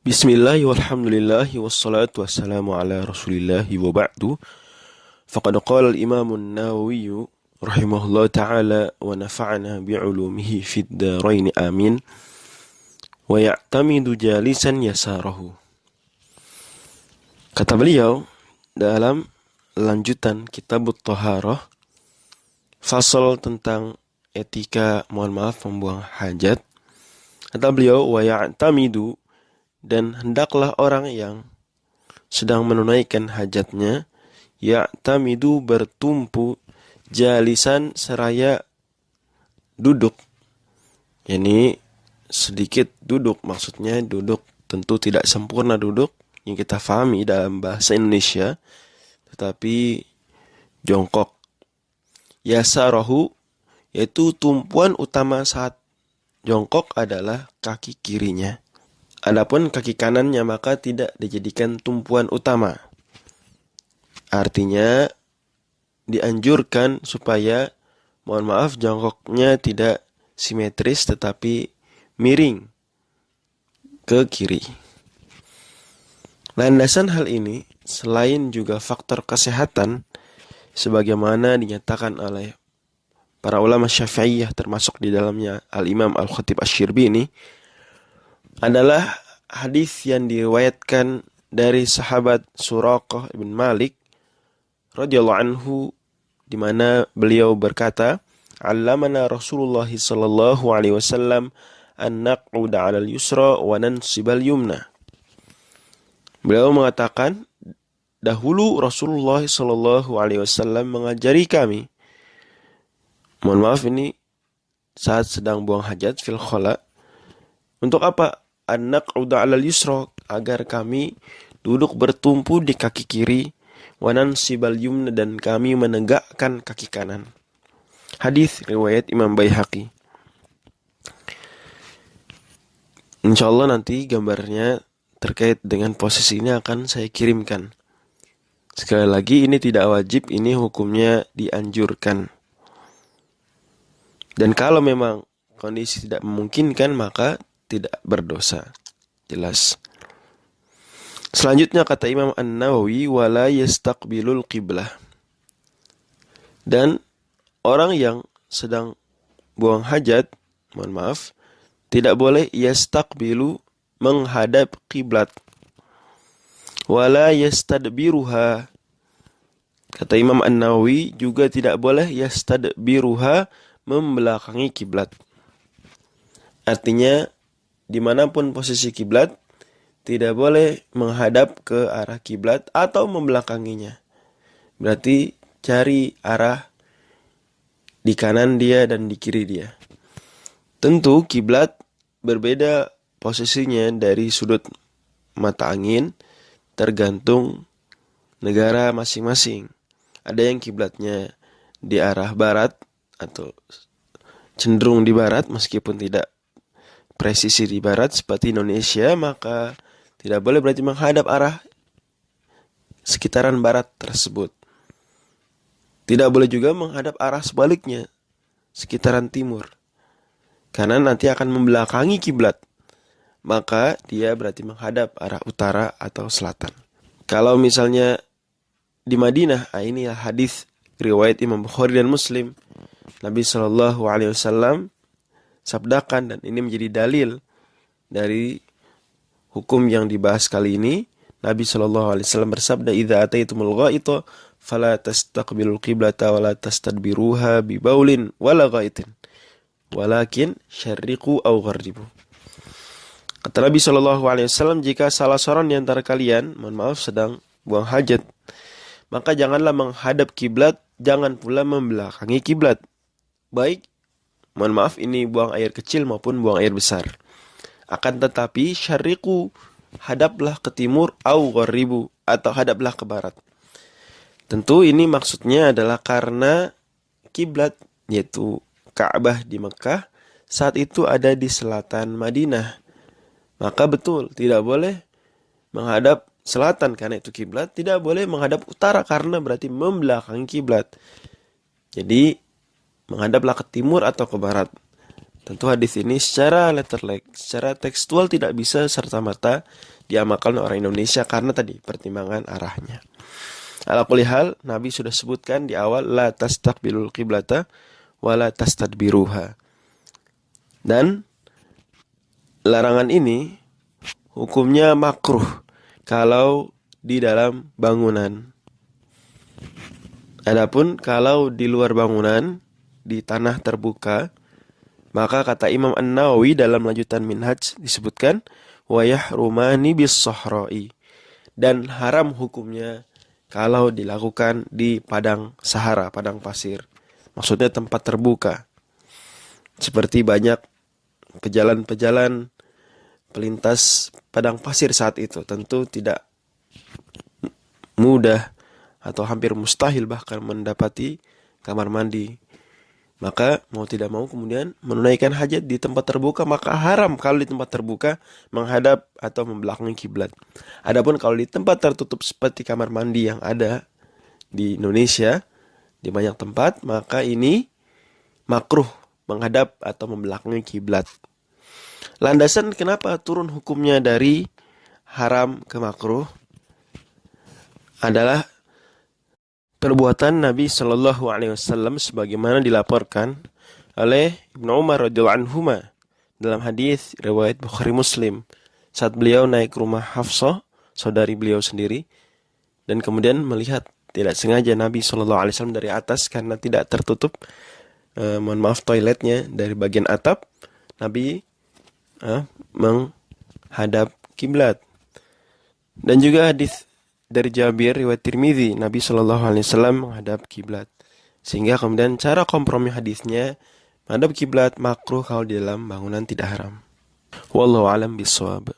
Bismillahi walhamdulillahi wassalatu wassalamu ala rasulillahi wa ba'du. Faqad qala al-imam an-Nawawi rahimahullah ta'ala wa nafa'ana bi'ulumihi fid dharain amin. Wa ya'tamidu jalisan yasarahu. Kata beliau dalam lanjutan kitab Thaharah, fasal tentang etika membuang hajat. Kata beliau, wa ya'tamidu, dan hendaklah orang yang sedang menunaikan hajatnya ya'tamidu bertumpu jalisan seraya duduk. Yani sedikit duduk, maksudnya duduk tentu tidak sempurna duduk yang kita fahami dalam bahasa Indonesia, tetapi jongkok. Yasarahu, yaitu tumpuan utama saat jongkok adalah kaki kirinya. Adapun kaki kanannya maka tidak dijadikan tumpuan utama. Artinya dianjurkan supaya jongkoknya tidak simetris tetapi miring ke kiri. Landasan hal ini selain juga faktor kesehatan sebagaimana dinyatakan oleh para ulama Syafi'iyah termasuk di dalamnya Al-Imam Al-Khatib Asy-Syirbini, adalah hadis yang diriwayatkan dari sahabat Suraqah bin Malik radhiyallahu anhu, di mana beliau berkata, "Allamana Rasulullah sallallahu alaihi wasallam an naq'uda 'alal yusra wa nansibal yumna." Beliau mengatakan, dahulu Rasulullah sallallahu alaihi wasallam mengajari kami. Mohon maaf, ini saat sedang buang hajat fil khala. Untuk apa? An-naq'uda 'alal yusra, agar kami duduk bertumpu di kaki kiri, wa nansibal yumna, dan kami menegakkan kaki kanan. Hadis riwayat Imam Baihaqi. Insyaallah nanti gambarnya terkait dengan posisi ini akan saya kirimkan. Sekali lagi, ini tidak wajib, ini hukumnya dianjurkan. Dan kalau memang kondisi tidak memungkinkan maka tidak berdosa. Jelas. Selanjutnya kata Imam An-Nawawi, wala yastaqbilul qiblah. Dan orang yang sedang buang hajat, mohon maaf, tidak boleh yastaqbilu, menghadap kiblat. Wala yastadbiruha. Kata Imam An-Nawawi juga tidak boleh yastadbiruha, membelakangi kiblat. Artinya dimanapun posisi kiblat tidak boleh menghadap ke arah kiblat atau membelakanginya. Berarti cari arah di kanan dia dan di kiri dia. Tentu kiblat berbeda posisinya dari sudut mata angin tergantung negara masing-masing. Ada yang kiblatnya di arah barat atau cenderung di barat meskipun tidak presisi di barat seperti Indonesia, maka tidak boleh berarti menghadap arah sekitaran barat tersebut. Tidak boleh juga menghadap arah sebaliknya, sekitaran timur, karena nanti akan membelakangi kiblat. Maka dia berarti menghadap arah utara atau selatan. Kalau misalnya di Madinah, ini hadis riwayat Imam Bukhari dan Muslim, Nabi Shallallahu Alaihi Wasallam sabdakan, dan ini menjadi dalil dari hukum yang dibahas kali ini. Nabi Shallallahu Alaihi Wasallam bersabda, "Idza ataitumul gha'ita fala tastaqbilul qiblata wala tastadbiruha bi baulin wala gha'itin, walakin syarriqu aw gharribu." Kata Nabi Shallallahu Alaihi Wasallam, jika salah seorang di antara kalian, mohon maaf, sedang buang hajat, maka janganlah menghadap kiblat, jangan pula membelakangi kiblat. Baik, mohon maaf, ini buang air kecil maupun buang air besar. Akan tetapi syarriqu, hadaplah ke timur, au gharribu, atau hadaplah ke barat. Tentu ini maksudnya adalah karena kiblat, yaitu Ka'bah di Mekah, saat itu ada di selatan Madinah. Maka betul tidak boleh menghadap selatan karena itu kiblat, tidak boleh menghadap utara karena berarti membelakangi kiblat. Jadi menghadaplah ke timur atau ke barat. Tentu hadis ini secara secara tekstual tidak bisa serta-merta diamalkan orang Indonesia karena tadi pertimbangan arahnya. Ala kulli hal, Nabi sudah sebutkan di awal la tastaqbilul qiblata wa la tastadbiruha. Dan larangan ini hukumnya makruh kalau di dalam bangunan. Adapun kalau di luar bangunan, di tanah terbuka, maka kata Imam An-Nawawi dalam lanjutan Minhaj disebutkan wa yahrumani bis-sahra'i, dan haram hukumnya kalau dilakukan di padang sahara, padang pasir. Maksudnya tempat terbuka. Seperti banyak pejalan-pejalan pelintas padang pasir saat itu, tentu tidak mudah atau hampir mustahil bahkan mendapati kamar mandi. Maka mau tidak mau kemudian menunaikan hajat di tempat terbuka, maka haram kalau di tempat terbuka menghadap atau membelakangi kiblat. Adapun kalau di tempat tertutup seperti kamar mandi yang ada di Indonesia di banyak tempat, maka ini makruh menghadap atau membelakangi kiblat. Landasan kenapa turun hukumnya dari haram ke makruh adalah perbuatan Nabi Shallallahu Alaihi Wasallam sebagaimana dilaporkan oleh Ibnu Umar radhiyallahu anhuma dalam hadis riwayat Bukhari Muslim saat beliau naik ke rumah Hafsah, saudari beliau sendiri, dan kemudian melihat tidak sengaja Nabi Shallallahu Alaihi Wasallam dari atas karena tidak tertutup, toiletnya dari bagian atap, Nabi menghadap kiblat. Dan juga hadis dari Jabir riwayat Tirmidzi, Nabi Shallallahu Alaihi Wasallam menghadap kiblat. Sehingga kemudian cara kompromi hadisnya menghadap kiblat makruh kalau di dalam bangunan tidak haram. Wallahu a'lam bishawab.